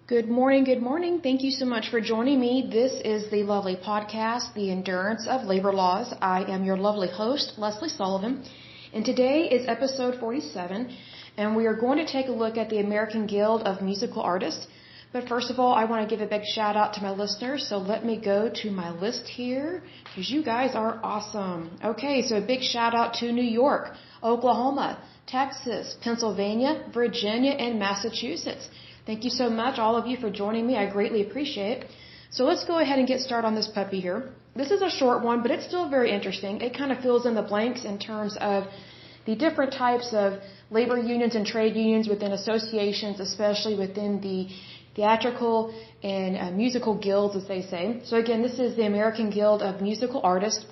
Good morning, good morning. Thank you so much for joining me. This is the lovely podcast, The Endurance of Labor Laws. I am your lovely host, Lesley Sullivan, and today is episode 47, and we are going to take a look at the American Guild of Musical Artists. But first of all, I want to give a big shout out to my listeners, so let me go to my list here, because you guys are awesome. Okay, so a big shout out to New York, Oklahoma, Texas, Pennsylvania, Virginia, and Massachusetts. Thank you so much, all of you, for joining me. I greatly appreciate it. So let's go ahead and get started on this puppy here. This is a short one, but it's still very interesting. It kind of fills in the blanks in terms of the different types of labor unions and trade unions within associations, especially within the theatrical and musical guilds, as they say. So again, this is the American Guild of Musical Artists.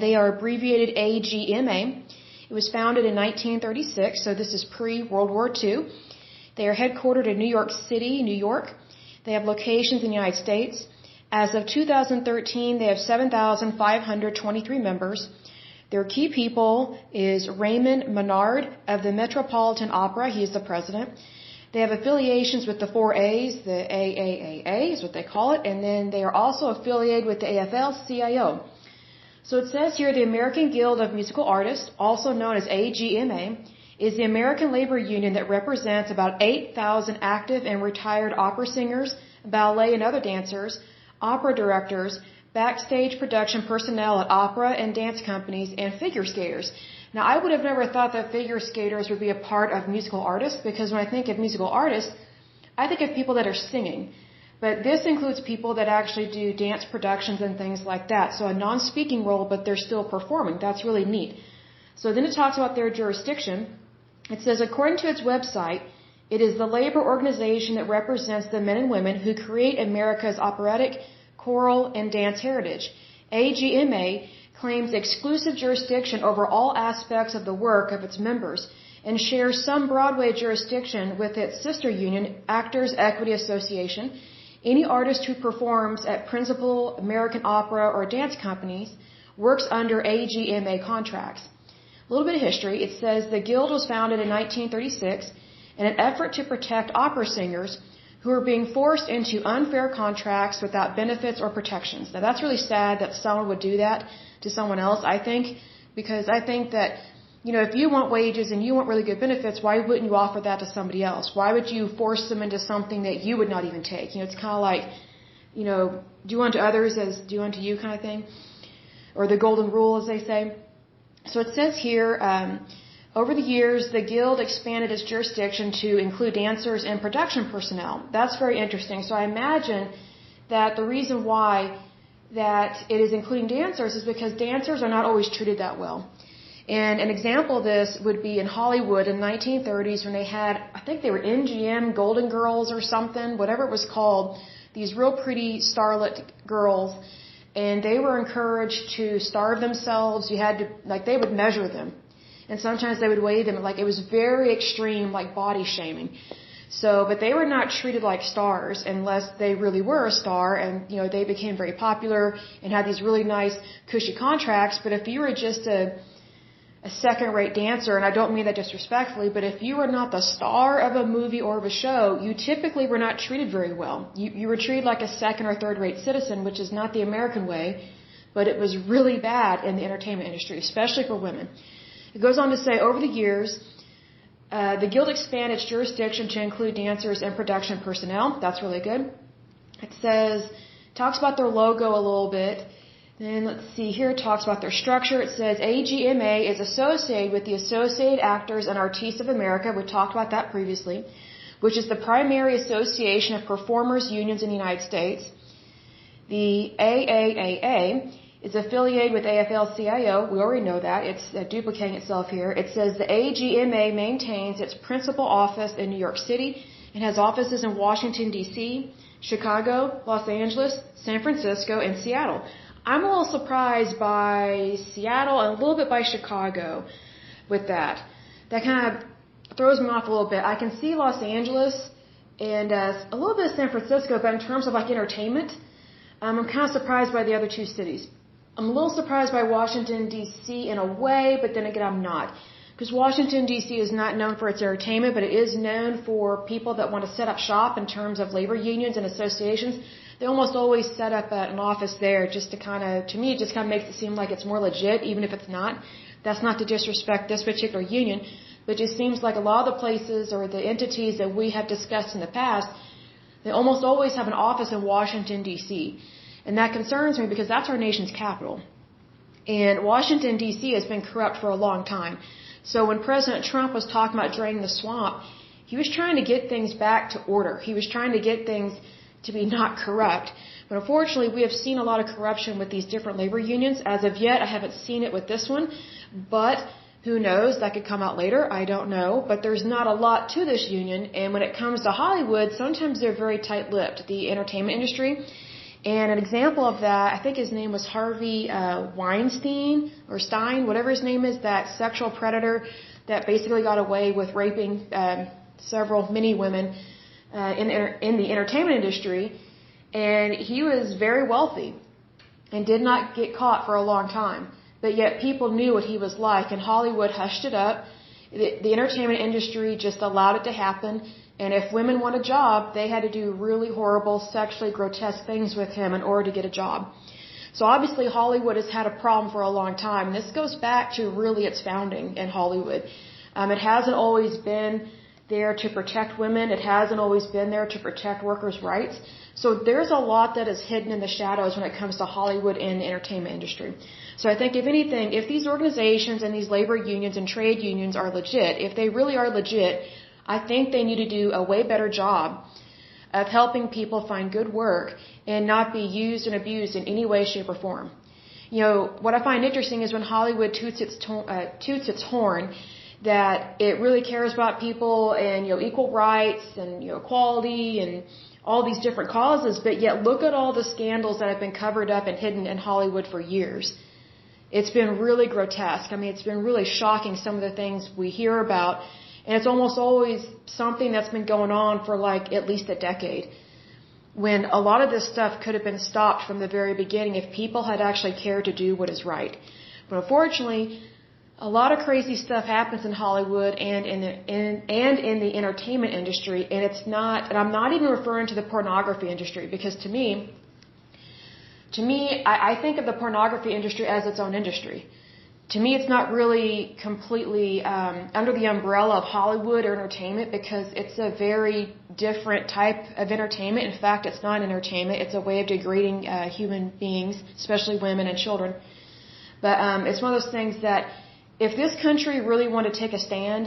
They are abbreviated AGMA. It was founded in 1936, so this is pre-World War II. They are headquartered in New York City, New York. They have locations in the United States. As of 2013, they have 7,523 members. Their key people is Raymond Menard of the Metropolitan Opera. He is the president. They have affiliations with the 4 A's, the AAAA is what they call it, and then they are also affiliated with the AFL-CIO. So it says here the American Guild of Musical Artists, also known as AGMA, is the American labor union that represents about 8,000 active and retired opera singers, ballet and other dancers, opera directors, backstage production personnel at opera and dance companies, and figure skaters. Now, I would have never thought that figure skaters would be a part of musical artists, because when I think of musical artists, I think of people that are singing. But this includes people that actually do dance productions and things like that. So a non-speaking role, but they're still performing. That's really neat. So then it talks about their jurisdiction. It says, according to its website, it is the labor organization that represents the men and women who create America's operatic, choral, and dance heritage. AGMA claims exclusive jurisdiction over all aspects of the work of its members and shares some Broadway jurisdiction with its sister union, Actors Equity Association. Any artist who performs at principal American opera or dance companies works under AGMA contracts. A little bit of history. It says the guild was founded in 1936 in an effort to protect opera singers who are being forced into unfair contracts without benefits or protections. Now that's really sad that someone would do that to someone else, I think, because I think that, you know, if you want wages and you want really good benefits, why wouldn't you offer that to somebody else? Why would you force them into something that you would not even take? You know, it's kind of like, you know, do unto others as do unto you kind of thing, or the golden rule, as they say. So it says here, over the years, the guild expanded its jurisdiction to include dancers and production personnel. That's very interesting. So I imagine that the reason why that it is including dancers is because dancers are not always treated that well. And an example of this would be in Hollywood in the 1930s when they had, I think they were MGM Golden Girls or something, whatever it was called, these real pretty starlet girls. And they were encouraged to starve themselves. You had to, like, they would measure them. And sometimes they would weigh them. Like, it was very extreme, like body shaming. So, but they were not treated like stars unless they really were a star. And, you know, they became very popular and had these really nice, cushy contracts. But if you were just a second-rate dancer, and I don't mean that disrespectfully, but if you were not the star of a movie or of a show, you typically were not treated very well. You were treated like a second- or third-rate citizen, which is not the American way, but it was really bad in the entertainment industry, especially for women. It goes on to say, over the years, the guild expanded its jurisdiction to include dancers and production personnel. That's really good. It says, talks about their logo a little bit. Then let's see, here it talks about their structure. It says AGMA is associated with the Associated Actors and Artists of America. We talked about that previously, which is the primary association of performers unions in the United States. The AAAA is affiliated with AFL-CIO. We already know that. It's duplicating itself here. It says the AGMA maintains its principal office in New York City and has offices in Washington, D.C., Chicago, Los Angeles, San Francisco, and Seattle. I'm a little surprised by Seattle and a little bit by Chicago with that. That kind of throws me off a little bit. I can see Los Angeles and a little bit of San Francisco, but in terms of like entertainment, I'm kind of surprised by the other two cities. I'm a little surprised by Washington, D.C. in a way, but then again, I'm not. Because Washington, D.C. is not known for its entertainment, but it is known for people that want to set up shop in terms of labor unions and associations. They almost always set up an office there just to kind of, to me, it just kind of makes it seem like it's more legit, even if it's not. That's not to disrespect this particular union, but it just seems like a lot of the places or the entities that we have discussed in the past, they almost always have an office in Washington, D.C. And that concerns me because that's our nation's capital. And Washington, D.C. has been corrupt for a long time. So when President Trump was talking about draining the swamp, he was trying to get things back to order. He was trying to get things to be not corrupt. But unfortunately, we have seen a lot of corruption with these different labor unions. As of yet, I haven't seen it with this one. But who knows? That could come out later. I don't know. But there's not a lot to this union. And when it comes to Hollywood, sometimes they're very tight-lipped, the entertainment industry. And an example of that, I think his name was Harvey Weinstein or Stein, whatever his name is, that sexual predator that basically got away with raping many women in the entertainment industry. And he was very wealthy and did not get caught for a long time. But yet people knew what he was like, and Hollywood hushed it up. The entertainment industry just allowed it to happen. And if women want a job, they had to do really horrible, sexually grotesque things with him in order to get a job. So obviously Hollywood has had a problem for a long time. This goes back to really its founding in Hollywood. It hasn't always been there to protect women. It hasn't always been there to protect workers' rights. So there's a lot that is hidden in the shadows when it comes to Hollywood and the entertainment industry. So I think if anything, if these organizations and these labor unions and trade unions are legit, if they really are legit, I think they need to do a way better job of helping people find good work and not be used and abused in any way, shape, or form. You know, what I find interesting is when Hollywood toots its horn, that it really cares about people and, equal rights and, equality and all these different causes, but yet look at all the scandals that have been covered up and hidden in Hollywood for years. It's been really grotesque. I mean, it's been really shocking, some of the things we hear about. And it's almost always something that's been going on for like at least a decade, when a lot of this stuff could have been stopped from the very beginning if people had actually cared to do what is right. But unfortunately, a lot of crazy stuff happens in Hollywood and in the entertainment industry, and it's not. And I'm not even referring to the pornography industry, because to me, I think of the pornography industry as its own industry. To me, it's not really completely under the umbrella of Hollywood or entertainment, because it's a very different type of entertainment. In fact, it's not entertainment. It's a way of degrading human beings, especially women and children. But it's one of those things that if this country really wanted to take a stand,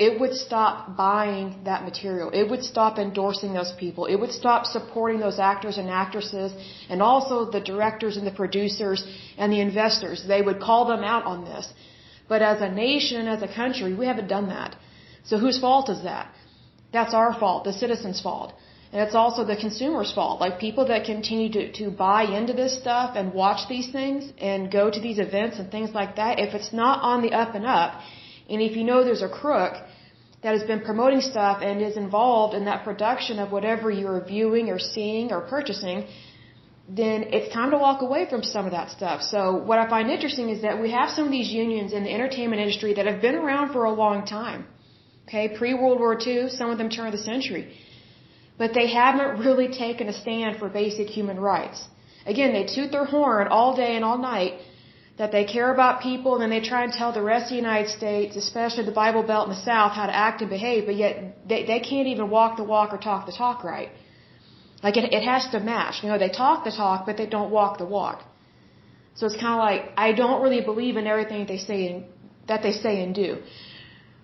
it would stop buying that material. It would stop endorsing those people. It would stop supporting those actors and actresses, and also the directors and the producers and the investors. They would call them out on this. But as a nation, as a country, we haven't done that. So whose fault is that? That's our fault, the citizens' fault. And it's also the consumer's fault. Like, people that continue to buy into this stuff and watch these things and go to these events and things like that, if it's not on the up and up, and if you know there's a crook that has been promoting stuff and is involved in that production of whatever you're viewing or seeing or purchasing, then it's time to walk away from some of that stuff. So what I find interesting is that we have some of these unions in the entertainment industry that have been around for a long time. Okay, pre-World War II, some of them turn of the century. But they haven't really taken a stand for basic human rights. Again, they toot their horn all day and all night that they care about people, and then they try and tell the rest of the United States, especially the Bible Belt in the South, how to act and behave, but yet they can't even walk the walk or talk the talk right. Like, it has to match. They talk the talk, but they don't walk the walk. So it's kind of like, I don't really believe in everything that they say and do.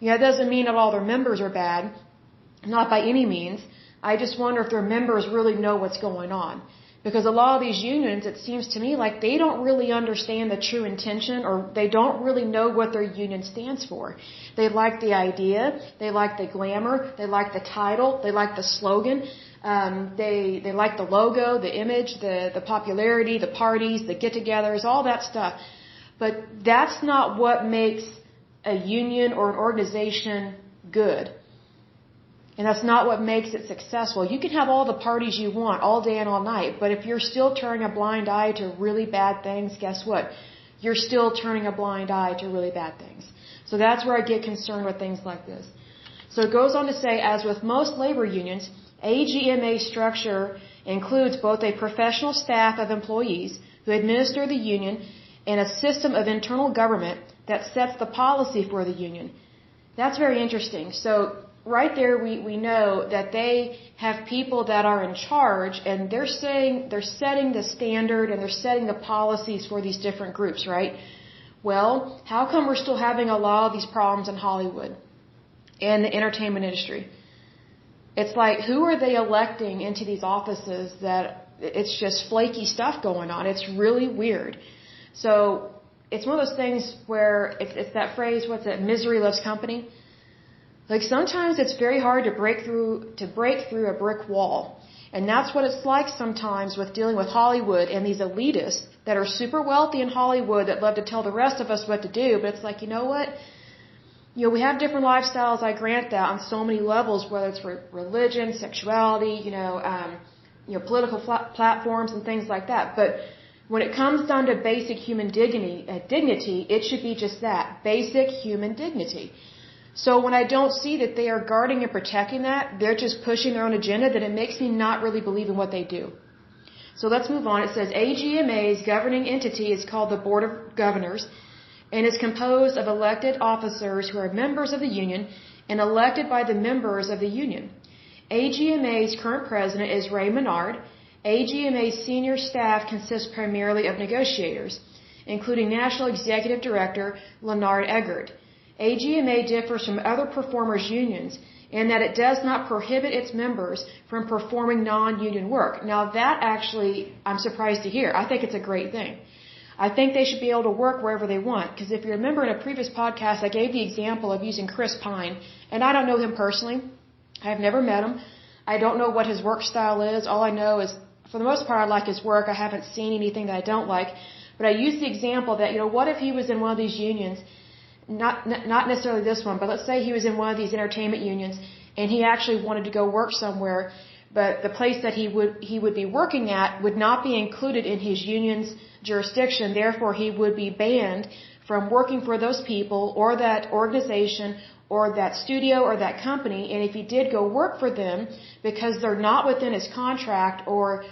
It doesn't mean that all their members are bad, not by any means. I just wonder if their members really know what's going on. Because a lot of these unions, it seems to me like they don't really understand the true intention, or they don't really know what their union stands for. They like the idea, they like the glamour, they like the title, they like the slogan, they like the logo, the image, the popularity, the parties, the get-togethers, all that stuff. But that's not what makes a union or an organization good. And that's not what makes it successful. You can have all the parties you want all day and all night, but if you're still turning a blind eye to really bad things, guess what? You're still turning a blind eye to really bad things. So that's where I get concerned with things like this. So it goes on to say, as with most labor unions, AGMA structure includes both a professional staff of employees who administer the union and a system of internal government that sets the policy for the union. That's very interesting. So right there we know that they have people that are in charge, and they're setting the standard and they're setting the policies for these different groups, right? Well, how come we're still having a lot of these problems in Hollywood and the entertainment industry? It's like, who are they electing into these offices that it's just flaky stuff going on? It's really weird. So it's one of those things where it's that phrase, what's it, misery loves company? Like sometimes it's very hard to break through a brick wall. And that's what it's like sometimes with dealing with Hollywood and these elitists that are super wealthy in Hollywood that love to tell the rest of us what to do. But it's like, you know what? You know, we have different lifestyles, I grant that, on so many levels, whether it's for religion, sexuality, political platforms and things like that. But when it comes down to basic human dignity, it should be just that, basic human dignity. So when I don't see that they are guarding and protecting that, they're just pushing their own agenda, then it makes me not really believe in what they do. So let's move on. It says AGMA's governing entity is called the Board of Governors and is composed of elected officers who are members of the union and elected by the members of the union. AGMA's current president is Ray Menard. AGMA's senior staff consists primarily of negotiators, including National Executive Director Leonard Eggert. AGMA differs from other performers' unions in that it does not prohibit its members from performing non-union work. Now that actually, I'm surprised to hear. I think it's a great thing. I think they should be able to work wherever they want, because if you remember in a previous podcast, I gave the example of using Chris Pine, and I don't know him personally. I've never met him. I don't know what his work style is. All I know is, for the most part, I like his work. I haven't seen anything that I don't like. But I used the example that, what if he was in one of these unions, not necessarily this one, but let's say he was in one of these entertainment unions and he actually wanted to go work somewhere, but the place that he would be working at would not be included in his union's jurisdiction. Therefore, he would be banned from working for those people or that organization or that studio or that company. And if he did go work for them because they're not within his contract or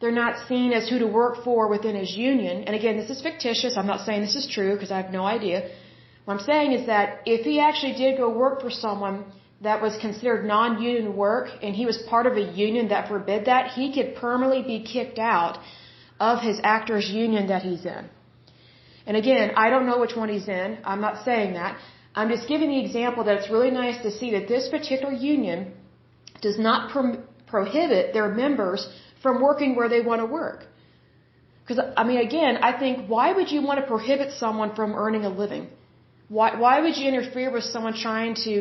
they're not seen as who to work for within his union, and again, this is fictitious. I'm not saying this is true because I have no idea. What I'm saying is that if he actually did go work for someone that was considered non-union work and he was part of a union that forbid that, he could permanently be kicked out of his actors union that he's in. And again, I don't know which one he's in. I'm not saying that. I'm just giving the example that it's really nice to see that this particular union does not prohibit their members from working where they want to work. Because, again, I think, why would you want to prohibit someone from earning a living? Why would you interfere with someone trying to,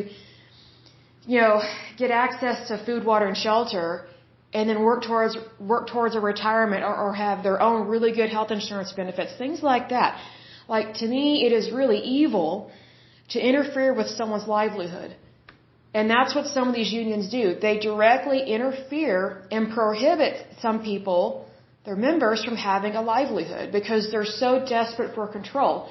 get access to food, water, and shelter, and then work towards a retirement or have their own really good health insurance benefits, things like that? Like, to me, it is really evil to interfere with someone's livelihood. And that's what some of these unions do. They directly interfere and prohibit some people, their members, from having a livelihood because they're so desperate for control.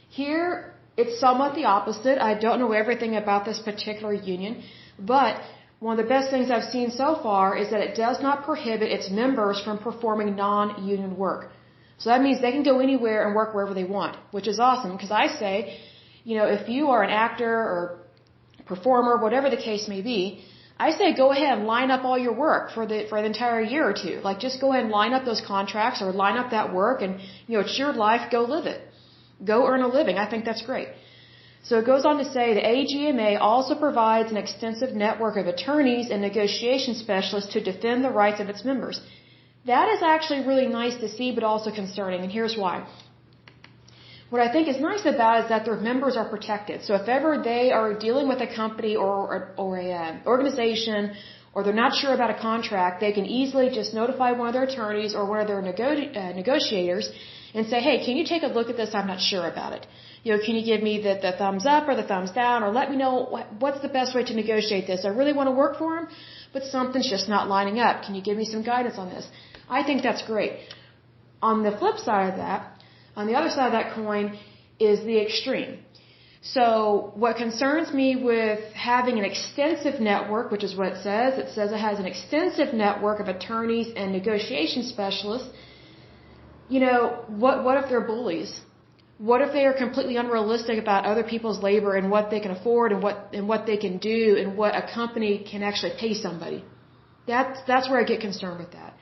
Here, it's somewhat the opposite. I don't know everything about this particular union, but one of the best things I've seen so far is that it does not prohibit its members from performing non-union work. So that means they can go anywhere and work wherever they want, which is awesome because I say, if you are an actor or performer, whatever the case may be, I say go ahead and line up all your work for the entire year or two. Like just go ahead and line up those contracts or line up that work and, it's your life, go live it. Go earn a living. I think that's great. So it goes on to say the AGMA also provides an extensive network of attorneys and negotiation specialists to defend the rights of its members. That is actually really nice to see, but also concerning, and here's why. What I think is nice about it is that their members are protected. So if ever they are dealing with a company or a organization, or they're not sure about a contract, they can easily just notify one of their attorneys or one of their negotiators and say, hey, can you take a look at this? I'm not sure about it. Can you give me the thumbs up or the thumbs down, or let me know what's the best way to negotiate this? I really want to work for him, but something's just not lining up. Can you give me some guidance on this? I think that's great. On the flip side of that, on the other side of that coin is the extreme. So what concerns me with having an extensive network, which is what it says it has an extensive network of attorneys and negotiation specialists. What if they're bullies? What if they are completely unrealistic about other people's labor and what they can afford and what they can do and what a company can actually pay somebody? That's where I get concerned with that.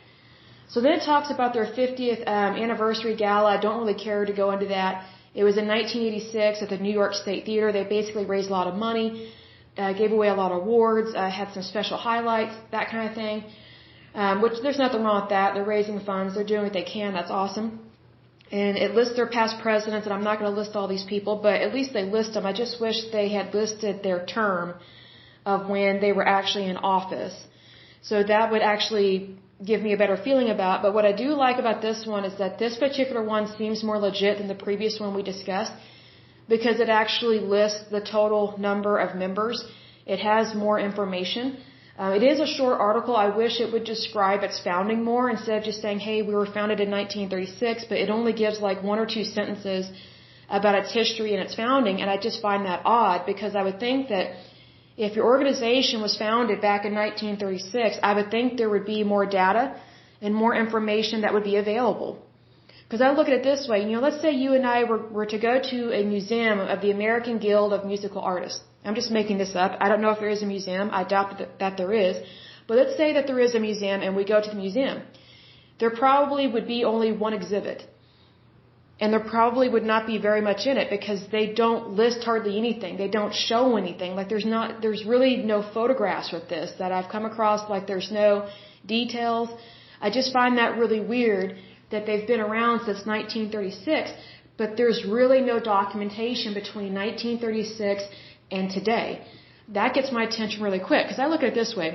So then it talks about their 50th anniversary gala. I don't really care to go into that. It was in 1986 at the New York State Theater. They basically raised a lot of money, gave away a lot of awards, had some special highlights, that kind of thing. Which there's nothing wrong with that. They're raising funds. They're doing what they can. That's awesome. And it lists their past presidents, and I'm not going to list all these people, but at least they list them. I just wish they had listed their term of when they were actually in office. So that would actually give me a better feeling about. But what I do like about this one is that this particular one seems more legit than the previous one we discussed because it actually lists the total number of members. It has more information. It is a short article. I wish it would describe its founding more instead of just saying, hey, we were founded in 1936, but it only gives like one or two sentences about its history and its founding, and I just find that odd because I would think that if your organization was founded back in 1936, I would think there would be more data and more information that would be available. Because I look at it this way, let's say you and I were to go to a museum of the American Guild of Musical Artists. I'm just making this up. I don't know if there is a museum. I doubt that there is. But let's say that there is a museum and we go to the museum. There probably would be only one exhibit. And there probably would not be very much in it because they don't list hardly anything. They don't show anything. Like there's really no photographs with this that I've come across. Like there's no details. I just find that really weird that they've been around since 1936, but there's really no documentation between 1936 and today. That gets my attention really quick because I look at it this way.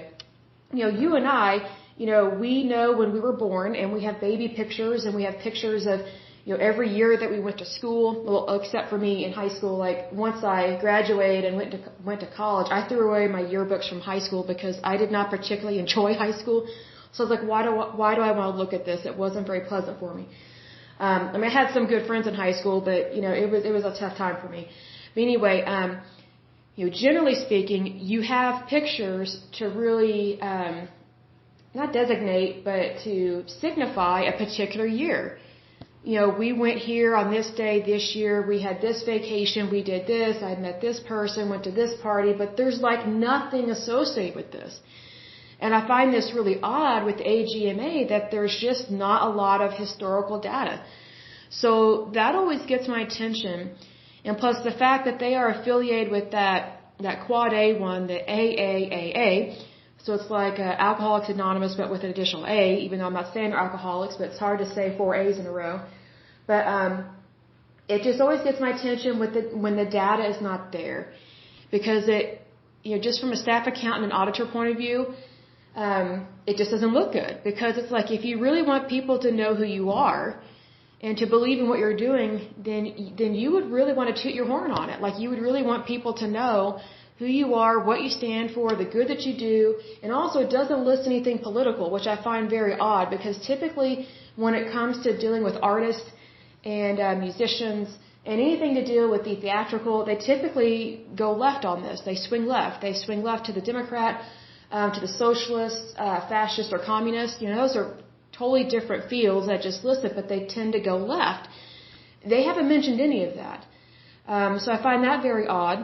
You and I, we know when we were born and we have baby pictures and we have pictures of every year that we went to school, well, except for me in high school. Like once I graduated and went to college, I threw away my yearbooks from high school because I did not particularly enjoy high school. So I was like, why do I want to look at this? It wasn't very pleasant for me. I had some good friends in high school, but it was a tough time for me. But anyway, generally speaking, you have pictures to really not designate, but to signify a particular year. We went here on this day this year, we had this vacation, we did this, I met this person, went to this party, but there's like nothing associated with this. And I find this really odd with AGMA that there's just not a lot of historical data. So that always gets my attention. And plus the fact that they are affiliated with that Quad A one, the AAAA, so it's like Alcoholics Anonymous, but with an additional A, even though I'm not saying they're alcoholics, but it's hard to say 4 A's in a row. But it just always gets my attention when the data is not there. Because just from a staff accountant and auditor point of view, it just doesn't look good. Because it's like if you really want people to know who you are and to believe in what you're doing, then you would really want to toot your horn on it. Like you would really want people to know who you are, what you stand for, the good that you do, and also it doesn't list anything political, which I find very odd because typically when it comes to dealing with artists and musicians and anything to deal with the theatrical, they typically go left on this. They swing left. They swing left to the Democrat, to the socialist, fascist, or communist. Those are totally different fields that just listed, but they tend to go left. They haven't mentioned any of that. So I find that very odd.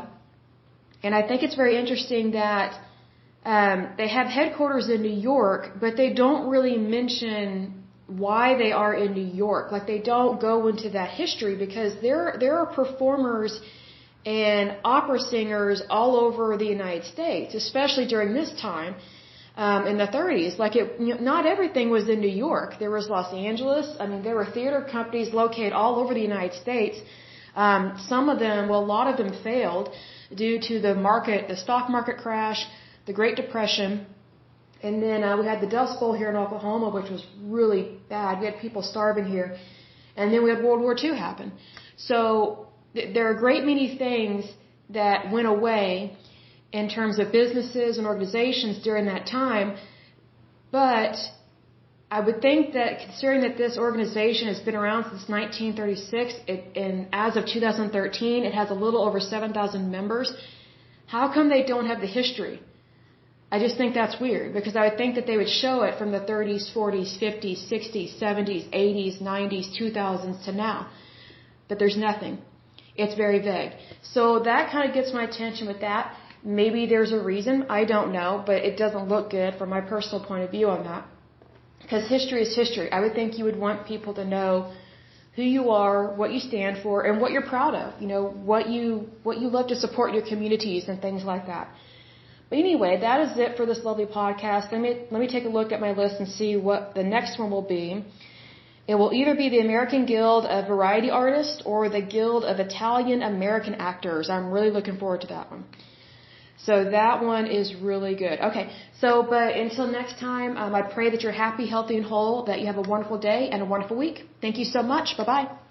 And I think it's very interesting that they have headquarters in New York, but they don't really mention why they are in New York. Like they don't go into that history because there are performers and opera singers all over the United States, especially during this time in the 30s. Like not everything was in New York. There was Los Angeles. There were theater companies located all over the United States. Some of them, a lot of them failed due to the stock market crash, the Great Depression, and then we had the Dust Bowl here in Oklahoma, which was really bad. We had people starving here, and then we had World War II happen. So there are a great many things that went away in terms of businesses and organizations during that time, but I would think that considering that this organization has been around since 1936, and as of 2013, it has a little over 7,000 members. How come they don't have the history? I just think that's weird, because I would think that they would show it from the 30s, 40s, 50s, 60s, 70s, 80s, 90s, 2000s to now. But there's nothing. It's very vague. So that kind of gets my attention with that. Maybe there's a reason. I don't know, but it doesn't look good from my personal point of view on that. Because history is history. I would think you would want people to know who you are, what you stand for, and what you're proud of. You know, what you love to support in your communities and things like that. But anyway, that is it for this lovely podcast. Let me take a look at my list and see what the next one will be. It will either be the American Guild of Variety Artists or the Guild of Italian American Actors. I'm really looking forward to that one. So that one is really good. Okay, but until next time, I pray that you're happy, healthy, and whole, that you have a wonderful day and a wonderful week. Thank you so much. Bye-bye.